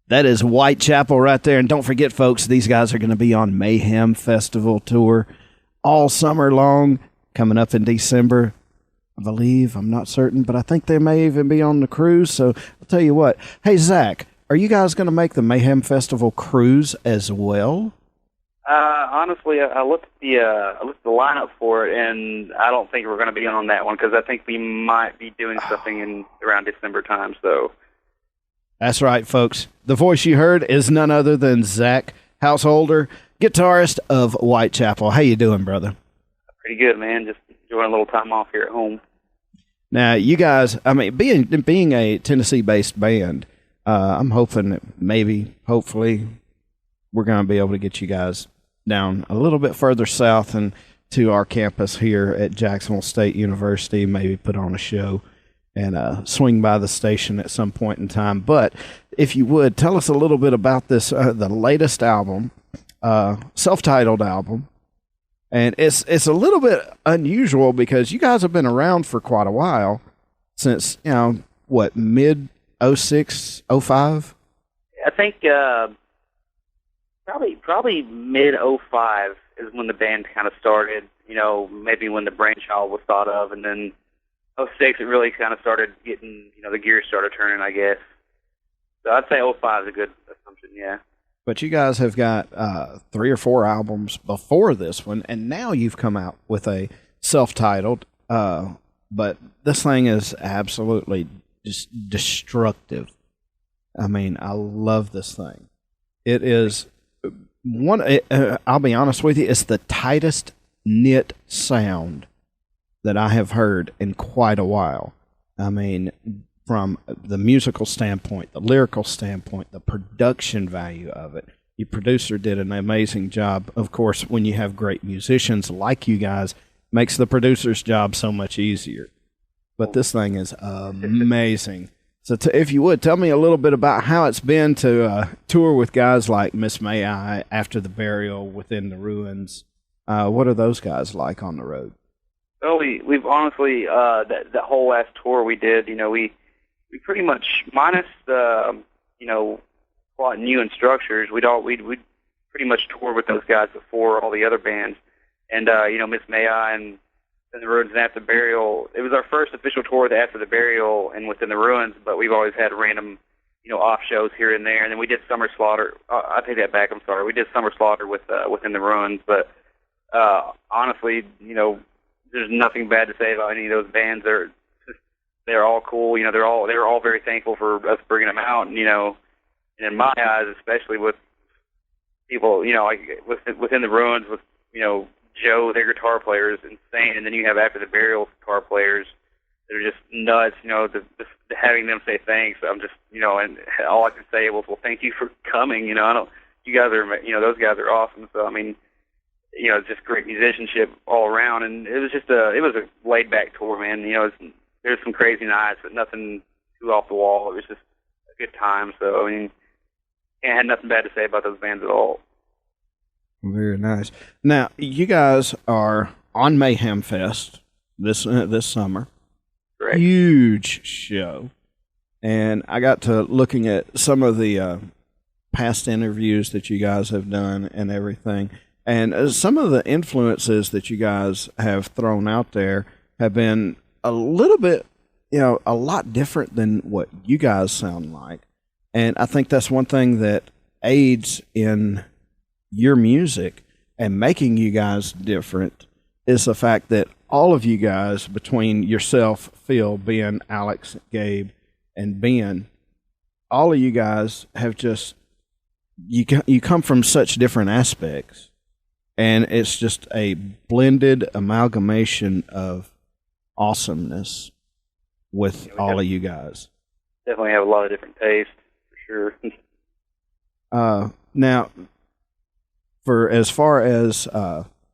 That is Whitechapel right there. And don't forget, folks, these guys are going to be on Mayhem Festival Tour all summer long, coming up in December. I believe, I'm not certain, but I think they may even be on the cruise. So I'll tell you what. Hey, Zach, are you guys going to make the Mayhem Festival cruise as well? Honestly, I looked at the lineup for it, and I don't think we're going to be on that one because I think we might be doing something in around December time. So that's right, folks. The voice you heard is none other than Zach Householder, guitarist of Whitechapel. How you doing, brother? Pretty good, man. Just enjoying a little time off here at home. Now, you guys, I mean, being a Tennessee-based band, I'm hoping that hopefully, we're going to be able to get you guys down a little bit further south and to our campus here at Jacksonville State University, maybe put on a show and swing by the station at some point in time. But if you would, tell us a little bit about this, the latest album, self-titled album. And it's a little bit unusual because you guys have been around for quite a while, since, mid 06, 05? I think probably mid 05 is when the band kind of started, maybe when the brainchild was thought of, and then 06 it really kind of started getting, the gears started turning, I guess. So I'd say 05 is a good assumption, yeah. But you guys have got 3 or 4 albums before this one, and now you've come out with a self-titled, but this thing is absolutely just destructive. I mean, I love this thing. It is I'll be honest with you, it's the tightest knit sound that I have heard in quite a while. I mean, from the musical standpoint, the lyrical standpoint, the production value of it. Your producer did an amazing job. Of course, when you have great musicians like you guys, makes the producer's job so much easier. But this thing is amazing. So if you would, tell me a little bit about how it's been to tour with guys like Miss May I, After the Burial, Within the Ruins. What are those guys like on the road? Well, we've honestly, that whole last tour we did, we pretty much, minus the, plot new and structures, we'd pretty much toured with those guys before all the other bands. And, Miss May I and the Ruins and After the Burial, it was our first official tour with After the Burial and Within the Ruins, but we've always had random, off shows here and there. And then we did Summer Slaughter. I take that back, I'm sorry. We did Summer Slaughter with Within the Ruins, but honestly, there's nothing bad to say about any of those bands. They're all cool. They were all very thankful for us bringing them out. And, and in my eyes, especially with people, like Within the Ruins with, Joe, their guitar player is insane. And then you have After the Burial guitar players that are just nuts, having them say thanks. I'm just, and all I can say was, well, thank you for coming. You guys are, those guys are awesome. So, I mean, just great musicianship all around. And it was just it was a laid back tour, man. There's some crazy nights, but nothing too off the wall. It was just a good time. So, I mean, I had nothing bad to say about those bands at all. Very nice. Now, you guys are on Mayhem Fest this summer. Correct. Huge show. And I got to looking at some of the past interviews that you guys have done and everything. And some of the influences that you guys have thrown out there have been a little bit, a lot different than what you guys sound like. And I think that's one thing that aids in your music and making you guys different is the fact that all of you guys, between yourself, Phil, Ben, Alex, Gabe, and Ben, all of you guys have just, you come from such different aspects. And it's just a blended amalgamation of awesomeness with all of you guys. Definitely have a lot of different tastes, for sure. Now, for as far as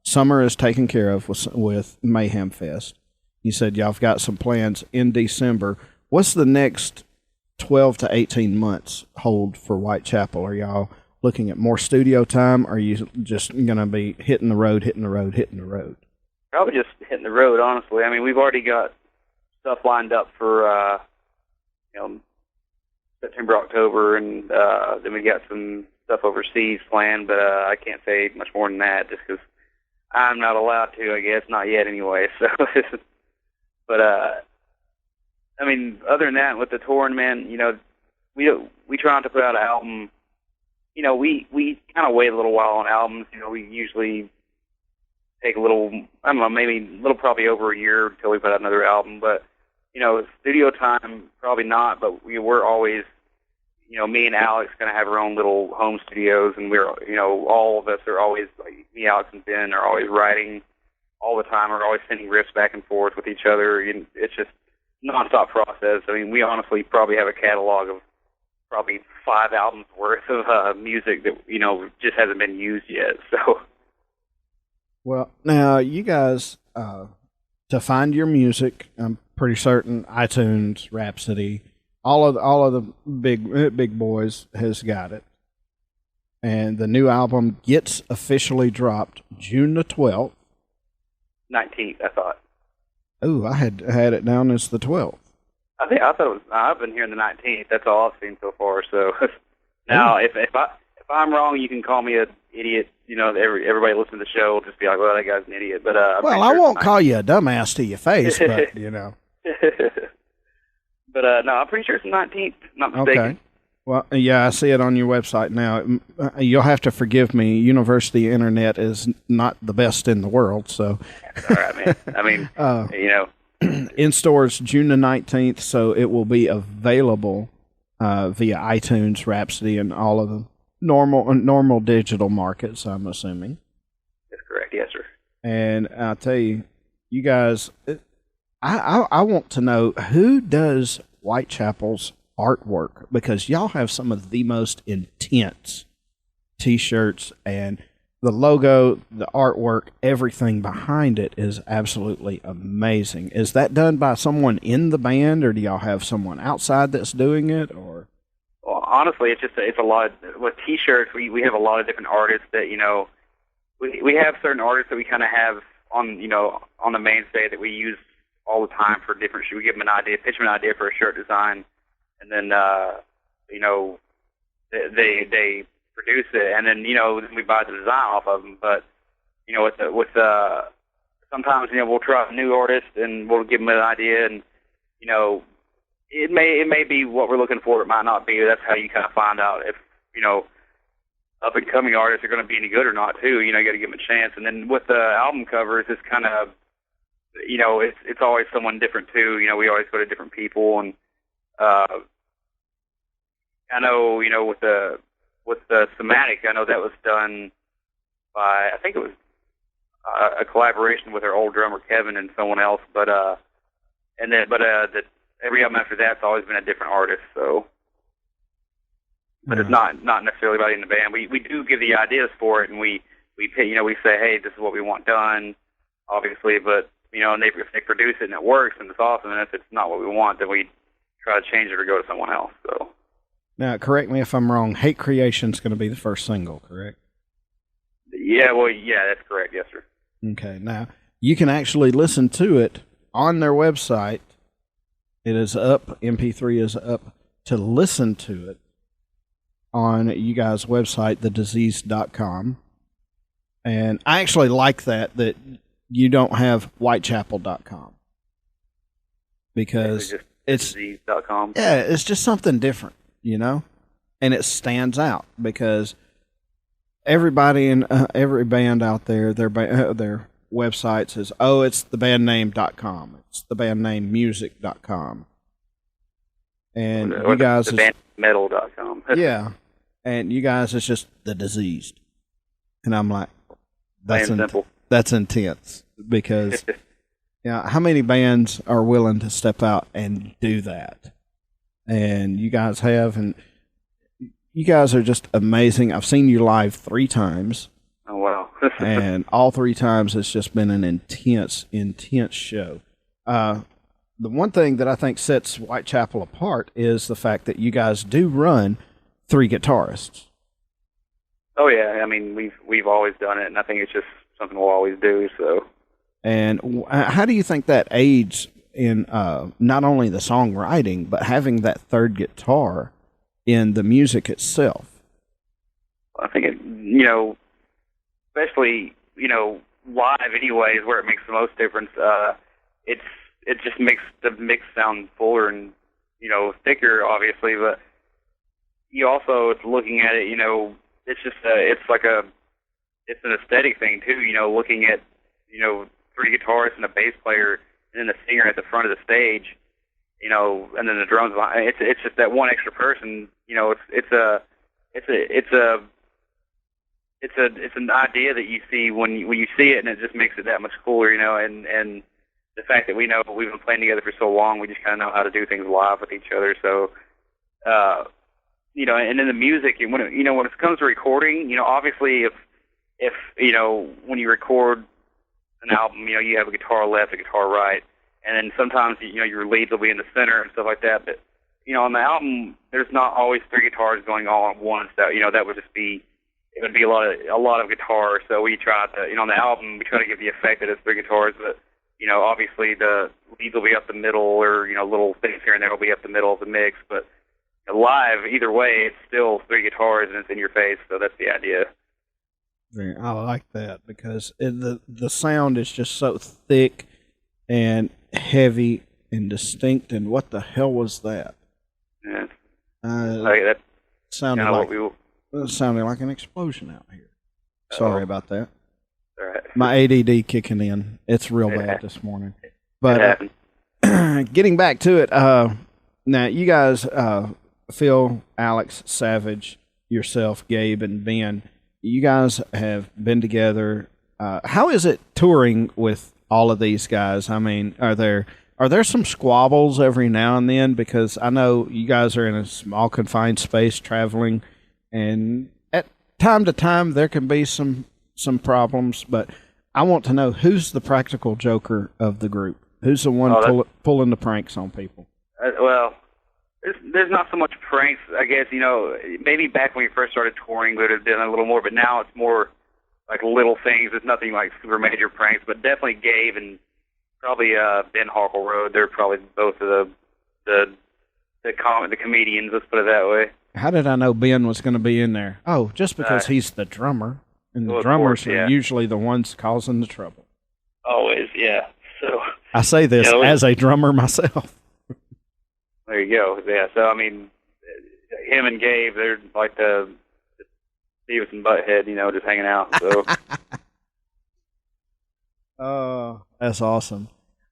summer is taken care of with Mayhem Fest, you said y'all have got some plans in December. What's the next 12 to 18 months hold for Whitechapel? Are y'all looking at more studio time, or are you just going to be hitting the road? Probably just hitting the road, honestly. I mean, we've already got stuff lined up for, September, October, and then we got some stuff overseas planned, but I can't say much more than that just because I'm not allowed to, I guess, not yet anyway. So, but I mean, other than that, with the touring, man, we try not to put out an album. We kind of wait a little while on albums. We usually take a little, I don't know, maybe a little, probably over a year until we put out another album. But studio time, probably not. But we're always, me and Alex kind of have our own little home studios, and we're, all of us are always, like me, Alex, and Ben are always writing all the time. We're always sending riffs back and forth with each other. And it's just nonstop process. I mean, we honestly probably have a catalog of probably 5 albums worth of music that just hasn't been used yet. So, well, now you guys, to find your music, I'm pretty certain iTunes, Rhapsody, all of the big boys has got it. And the new album gets officially dropped June the 12th. 19th, I thought. Oh, I had it down as the 12th. I thought it was. I've been hearing the 19th. That's all I've seen so far. So now, if I'm wrong, you can call me an idiot. Everybody listening to the show will just be like, "Well, that guy's an idiot." But well, I won't call you a dumbass to your face, but But no, I'm pretty sure it's the 19th. Not mistaken. Okay. Well, yeah, I see it on your website now. You'll have to forgive me. University internet is not the best in the world, so. That's all right, man. I mean, in stores June the 19th, so it will be available via iTunes, Rhapsody, and all of the normal digital markets, I'm assuming. That's correct, yes, sir. And I'll tell you, you guys, I want to know who does Whitechapel's artwork, because y'all have some of the most intense T-shirts, and the logo, the artwork, everything behind it is absolutely amazing. Is that done by someone in the band, or do y'all have someone outside that's doing it? Or well, honestly, it's a lot with T-shirts. We have a lot of different artists that we have certain artists that we kind of have on on the mainstay that we use all the time for different. We give them an idea, pitch them an idea for a shirt design. And then, they produce it, and then, we buy the design off of them. But, sometimes, we'll try a new artist and we'll give them an idea, and, it may be what we're looking for. It might not be. That's how you kind of find out if, up and coming artists are going to be any good or not too. You got to give them a chance. And then with the album covers, it's kind of, it's always someone different too. We always go to different people, and, I know, with the thematic, I know that was done by, I think it was a collaboration with our old drummer Kevin and someone else, but every album after that's always been a different artist. So, but it's not necessarily anybody in the band. We do give the ideas for it, and we say, hey, this is what we want done, obviously, but and if they produce it and it works and it's awesome, and if it's not what we want, then we try to change it or go to someone else. So. Now, correct me if I'm wrong, Hate Creation's going to be the first single, correct? Yeah, that's correct, yes, sir. Okay, now, you can actually listen to it on their website. It is up, MP3 is up to listen to it on you guys' website, thedisease.com. And I actually like that you don't have Whitechapel.com. Because it's disease.com. Yeah, it's just something different. And it stands out because everybody in every band out there, their website says, oh, it's the bandname.com. It's the bandname music.com. And you guys the bandmetal.com. Yeah. And you guys, it's just the diseased. And I'm like, that's intense because how many bands are willing to step out and do that? And you guys have, and you guys are just amazing. I've seen you live 3 times. Oh, wow. And all 3 times it's just been an intense show. The one thing that I think sets Whitechapel apart is the fact that you guys do run 3 guitarists. Oh, yeah. I mean, we've always done it, and I think it's just something we'll always do. So. And how do you think that aids in not only the songwriting, but having that third guitar in the music itself? I think especially live anyway is where it makes the most difference. It just makes the mix sound fuller and thicker, obviously, but you also it's looking at it. It's just it's an aesthetic thing too. Looking at 3 guitarists and a bass player and then the singer at the front of the stage. And then the drums behind. It's just that one extra person. It's an idea that you see when you see it, and it just makes it that much cooler. And the fact that we've been playing together for so long, we just kind of know how to do things live with each other. So, and then the music, when it comes to recording, obviously if when you record an album, you have a guitar left, a guitar right, and then sometimes your leads will be in the center and stuff like that. But on the album, there's not always 3 guitars going all at once. That that would just be it would be a lot of guitars. So we try to on the album we try to give the effect that it's 3 guitars, but obviously the leads will be up the middle, or little things here and there will be up the middle of the mix. But live, either way, it's still 3 guitars and it's in your face. So that's the idea. I like that because the sound is just so thick and heavy and distinct. And what the hell was that? Yeah, that sounded like an explosion out here. Sorry about that. All right. My ADD kicking in. It's real bad this morning. But getting back to it, now you guys, Phil, Alex, Savage, yourself, Gabe, and Ben, you guys have been together. How is it touring with all of these guys? I mean, are there some squabbles every now and then? Because I know you guys are in a small confined space traveling, and at time to time there can be some problems. But I want to know who's the practical joker of the group. Who's the one pulling the pranks on people? Well, there's not so much pranks, I guess. Maybe back when we first started touring, we would have done a little more. But now it's more like little things. It's nothing like super major pranks. But definitely Gabe and probably Ben Harkleroad. They're probably both of the comedians. Let's put it that way. How did I know Ben was going to be in there? Oh, just because he's the drummer, and the drummers are usually the ones causing the trouble. Always, yeah. So I say this as a drummer myself. There you go. Yeah. So I mean, him and Gabe, they're like the Beavis and Butthead, just hanging out. So. Oh, that's awesome.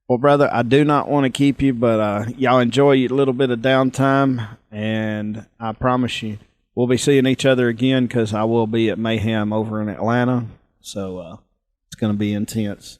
Well, brother, I do not want to keep you, but y'all enjoy a little bit of downtime, and I promise you we'll be seeing each other again because I will be at Mayhem over in Atlanta, so it's going to be intense.